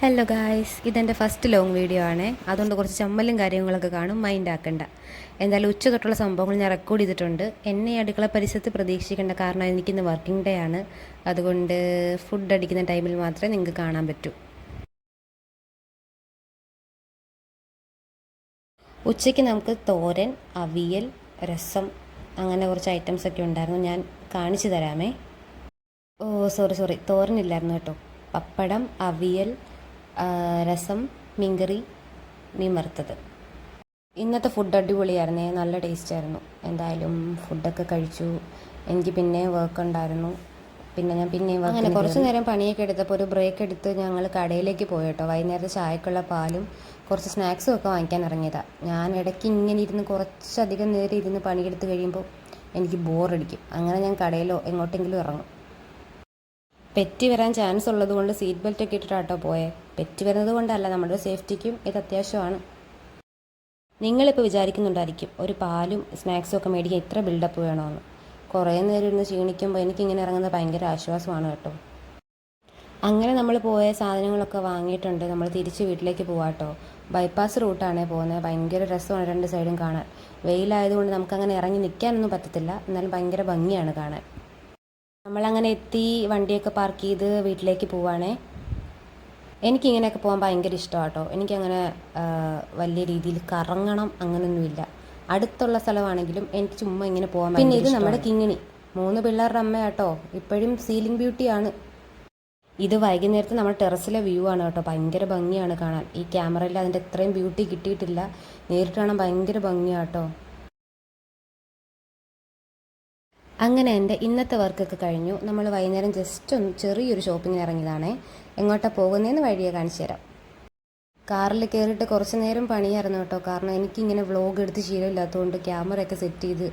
Hello guys, ഇതെൻ്റെ first long video ആണ്. അതുകൊണ്ട് കുറച്ച് ചമ്മലും കാര്യങ്ങളൊക്കെ കാണും, മൈൻഡ് ആക്കണ്ട. എന്തായാലും ഉച്ച തൊട്ടുള്ള സംഭവങ്ങൾ ഞാൻ റെക്കോർഡ് ചെയ്തിട്ടുണ്ട്. എന്നെ അടുക്കള പരിസരത്ത് പ്രതീക്ഷിക്കേണ്ട, കാരണം എനിക്കിന്ന് വർക്കിംഗ് ഡേ ആണ്. അതുകൊണ്ട് ഫുഡ് അടിക്കുന്ന ടൈമിൽ മാത്രമേ നിങ്ങൾക്ക് കാണാൻ പറ്റൂ. ഉച്ചയ്ക്ക് നമുക്ക് തോരൻ, അവിയൽ, രസം, അങ്ങനെ കുറച്ച് ഐറ്റംസ് ഒക്കെ ഉണ്ടായിരുന്നു. ഞാൻ കാണിച്ചു തരാമേ. ഓ സോറി, തോരനില്ലായിരുന്നു കേട്ടോ. പപ്പടം, അവിയൽ, രസം, മീൻകറി, മീൻ വറുത്തത്. ഇന്നത്തെ ഫുഡ് അടിപൊളിയായിരുന്നേ, നല്ല ടേസ്റ്റ് ആയിരുന്നു. എന്തായാലും ഫുഡൊക്കെ കഴിച്ചു. എനിക്ക് പിന്നെ വർക്ക് ഉണ്ടായിരുന്നു. പിന്നെ ഞാൻ പിന്നെയും അങ്ങനെ കുറച്ച് നേരം പണിയൊക്കെ എടുത്തപ്പോൾ ഒരു ബ്രേക്ക് എടുത്ത് ഞങ്ങൾ കടയിലേക്ക് പോയി കേട്ടോ. വൈകുന്നേരത്തെ ചായക്കുള്ള പാലും കുറച്ച് സ്നാക്സും ഒക്കെ വാങ്ങിക്കാൻ ഇറങ്ങിയതാണ്. ഞാൻ ഇടയ്ക്ക് ഇങ്ങനെ ഇരുന്ന് കുറച്ചധികം നേരം ഇരുന്ന് പണിയെടുത്ത് കഴിയുമ്പോൾ എനിക്ക് ബോറടിക്കും. അങ്ങനെ ഞാൻ കടയിലോ എങ്ങോട്ടെങ്കിലും ഇറങ്ങും. പെറ്റി വരാൻ ചാൻസ് ഉള്ളത് കൊണ്ട് സീറ്റ് ബെൽറ്റ് ഒക്കെ ഇട്ടിട്ടാട്ടോ പോയെ. പെറ്റി വരുന്നത് കൊണ്ടല്ല, നമ്മുടെ സേഫ്റ്റിക്കും ഇത് അത്യാവശ്യമാണ്. നിങ്ങളിപ്പോൾ വിചാരിക്കുന്നുണ്ടായിരിക്കും, ഒരു പാലും സ്നാക്സും ഒക്കെ മേടിക്കാൻ ഇത്ര ബിൽഡപ്പ് വേണമെന്ന്. കുറേ നേരം ഇരുന്ന് ക്ഷീണിക്കുമ്പോൾ എനിക്കിങ്ങനെ ഇറങ്ങുന്നത് ഭയങ്കര ആശ്വാസമാണ് കേട്ടോ. അങ്ങനെ നമ്മൾ പോയ സാധനങ്ങളൊക്കെ വാങ്ങിയിട്ടുണ്ട്. നമ്മൾ തിരിച്ച് വീട്ടിലേക്ക് പോവാട്ടോ. ബൈപ്പാസ് റൂട്ടാണേ പോകുന്നത്. ഭയങ്കര രസമാണ് രണ്ട് സൈഡും കാണാൻ. വെയിലായതുകൊണ്ട് നമുക്കങ്ങനെ ഇറങ്ങി നിൽക്കാനൊന്നും പറ്റത്തില്ല, എന്നാലും ഭയങ്കര ഭംഗിയാണ് കാണാൻ. നമ്മളങ്ങനെ എത്തി, വണ്ടിയൊക്കെ പാർക്ക് ചെയ്ത് വീട്ടിലേക്ക് പോവാണേ. എനിക്കിങ്ങനെയൊക്കെ പോകാൻ ഭയങ്കര ഇഷ്ടമാണ് കേട്ടോ. എനിക്കങ്ങനെ വലിയ രീതിയിൽ കറങ്ങണം അങ്ങനെയൊന്നുമില്ല. അടുത്തുള്ള സ്ഥലമാണെങ്കിലും എനിക്ക് ചുമ്മാ ഇങ്ങനെ പോകാൻ. പിന്നെ ഇത് നമ്മുടെ കിങ്ങിണി, 3 പിള്ളേരുടെ അമ്മയാട്ടോ. ഇപ്പോഴും സീലിംഗ് ബ്യൂട്ടിയാണ്. ഇത് വൈകുന്നേരത്തെ നമ്മുടെ ടെറസിലെ വ്യൂ ആണ് കേട്ടോ. ഭയങ്കര ഭംഗിയാണ് കാണാൻ. ഈ ക്യാമറയിൽ അതിൻ്റെ ഇത്രയും ബ്യൂട്ടി കിട്ടിയിട്ടില്ല. നേരിട്ട് കാണാൻ ഭയങ്കര ഭംഗിയാട്ടോ. അങ്ങനെ എൻ്റെ ഇന്നത്തെ വർക്കൊക്കെ കഴിഞ്ഞു. നമ്മൾ വൈകുന്നേരം ജസ്റ്റ് ഒന്ന് ചെറിയൊരു ഷോപ്പിങ്ങിന് ഇറങ്ങിയതാണേ. എങ്ങോട്ടാണ് പോകുന്നതെന്ന് വഴിയെ കാണിച്ചു തരാം. കാറിൽ കയറിയിട്ട് കുറച്ച് നേരം പണിയായിരുന്നു കേട്ടോ. കാരണം എനിക്കിങ്ങനെ വ്ളോഗ് എടുത്ത് ശീലമില്ലാത്തതുകൊണ്ട് ക്യാമറയൊക്കെ സെറ്റ് ചെയ്ത്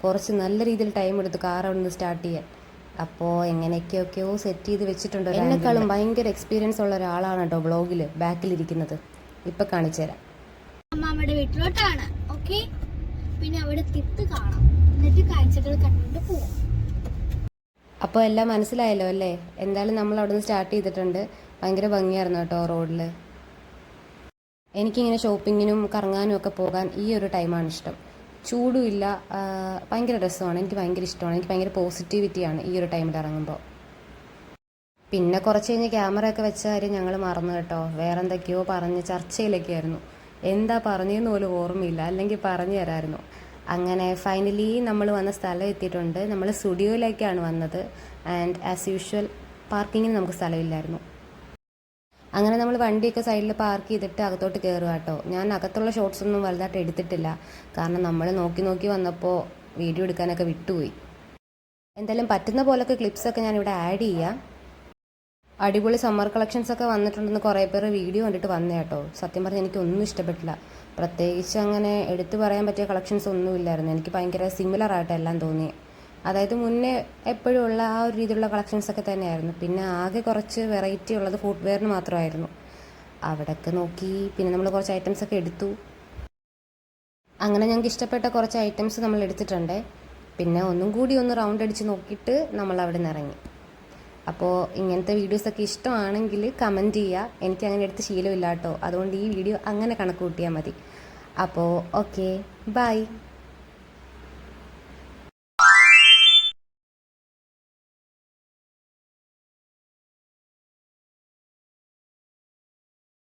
കുറച്ച് നല്ല രീതിയിൽ ടൈം എടുത്ത് കാർ അവിടെ നിന്ന് സ്റ്റാർട്ട് ചെയ്യാൻ. അപ്പോൾ എങ്ങനെയൊക്കെയൊക്കെയോ സെറ്റ് ചെയ്ത് വെച്ചിട്ടുണ്ട്. എന്നെക്കാളും ഭയങ്കര എക്സ്പീരിയൻസ് ഉള്ള ഒരാളാണ് കേട്ടോ വ്ളോഗിൽ ബാക്കിലിരിക്കുന്നത്. ഇപ്പം കാണിച്ചു തരാം. അമ്മയുടെ വീട്ടിലോട്ടാണ്. ഓക്കെ, പിന്നെ അവിടെ തിട്ട് കാണാം, എന്നിട്ട് കാഴ്ചകൾ കണ്ടുകൊണ്ട് പോവാം. അപ്പോൾ എല്ലാം മനസ്സിലായല്ലോ അല്ലേ? എന്തായാലും നമ്മൾ അവിടെ നിന്ന് സ്റ്റാർട്ട് ചെയ്തിട്ടുണ്ട്. ഭയങ്കര ഭംഗിയായിരുന്നു കേട്ടോ റോഡിൽ. എനിക്കിങ്ങനെ ഷോപ്പിങ്ങിനും കറങ്ങാനും ഒക്കെ പോകാൻ ഈ ഒരു ടൈമാണ് ഇഷ്ടം. ചൂടുമില്ല, ഭയങ്കര രസമാണ്. എനിക്ക് ഭയങ്കര ഇഷ്ടമാണ്. എനിക്ക് ഭയങ്കര പോസിറ്റിവിറ്റിയാണ് ഈ ഒരു ടൈമിൽ ഇറങ്ങുമ്പോൾ. പിന്നെ കുറച്ച് കഴിഞ്ഞ് ക്യാമറയൊക്കെ വെച്ച കാര്യം ഞങ്ങൾ മറന്നു കേട്ടോ. വേറെ എന്തൊക്കെയോ പറഞ്ഞ് ചർച്ചയിലൊക്കെ ആയിരുന്നു. എന്താ പറഞ്ഞതെന്ന് പോലും ഓർമ്മയില്ല, അല്ലെങ്കിൽ പറഞ്ഞു തരാമായിരുന്നു. അങ്ങനെ ഫൈനലി നമ്മൾ വന്ന സ്ഥലം എത്തിയിട്ടുണ്ട്. നമ്മൾ സ്റ്റുഡിയോയിലേക്കാണ് വന്നത്. ആൻഡ് ആസ് യൂഷ്വൽ പാർക്കിങ്ങിന് നമുക്ക് സ്ഥലമില്ലായിരുന്നു. അങ്ങനെ നമ്മൾ വണ്ടിയൊക്കെ സൈഡിൽ പാർക്ക് ചെയ്തിട്ട് അകത്തോട്ട് കയറുക കേട്ടോ. ഞാൻ അകത്തുള്ള ഷോട്ട്സ് ഒന്നും വലുതായിട്ട് എടുത്തിട്ടില്ല, കാരണം നമ്മൾ നോക്കി വന്നപ്പോൾ വീഡിയോ എടുക്കാനൊക്കെ വിട്ടുപോയി. എന്തായാലും പറ്റുന്ന പോലൊക്കെ ക്ലിപ്സൊക്കെ ഞാനിവിടെ ആഡ് ചെയ്യാം. അടിപൊളി സമ്മർ കളക്ഷൻസ് ഒക്കെ വന്നിട്ടുണ്ടെന്ന് കുറേ പേര് വീഡിയോ കണ്ടിട്ട് വന്നേ കേട്ടോ. സത്യം പറഞ്ഞാൽ എനിക്കൊന്നും ഇഷ്ടപ്പെട്ടില്ല. പ്രത്യേകിച്ച് അങ്ങനെ എടുത്തു പറയാൻ പറ്റിയ കളക്ഷൻസ് ഒന്നുമില്ലായിരുന്നു. എനിക്ക് ഭയങ്കര സിമിലർ ആയിട്ട് എല്ലാം തോന്നി. അതായത് മുന്നേ എപ്പോഴും ഉള്ള ആ ഒരു രീതിയിലുള്ള കളക്ഷൻസ് ഒക്കെ തന്നെയായിരുന്നു. പിന്നെ ആകെ കുറച്ച് വെറൈറ്റി ഉള്ളത് ഫുട്വെയറിന് മാത്രമായിരുന്നു. അവിടെയൊക്കെ നോക്കി പിന്നെ നമ്മൾ കുറച്ച് ഐറ്റംസ് ഒക്കെ എടുത്തു. അങ്ങനെ ഞങ്ങൾക്ക് ഇഷ്ടപ്പെട്ട കുറച്ച് ഐറ്റംസ് നമ്മൾ എടുത്തിട്ടുണ്ട്. പിന്നെ ഒന്നും കൂടി ഒന്ന് റൗണ്ട് അടിച്ച് നോക്കിയിട്ട് നമ്മൾ അവിടെ നിന്ന് ഇറങ്ങി. അപ്പോൾ ഇങ്ങനത്തെ വീഡിയോസൊക്കെ ഇഷ്ടമാണെങ്കിൽ കമൻറ്റ് ചെയ്യുക. എനിക്ക് അങ്ങനെ എടുത്ത് ശീലമില്ല കേട്ടോ. അതുകൊണ്ട് ഈ വീഡിയോ അങ്ങനെ കണക്ക് കൂട്ടിയാൽ മതി. അപ്പോൾ ഓക്കെ, ബൈ.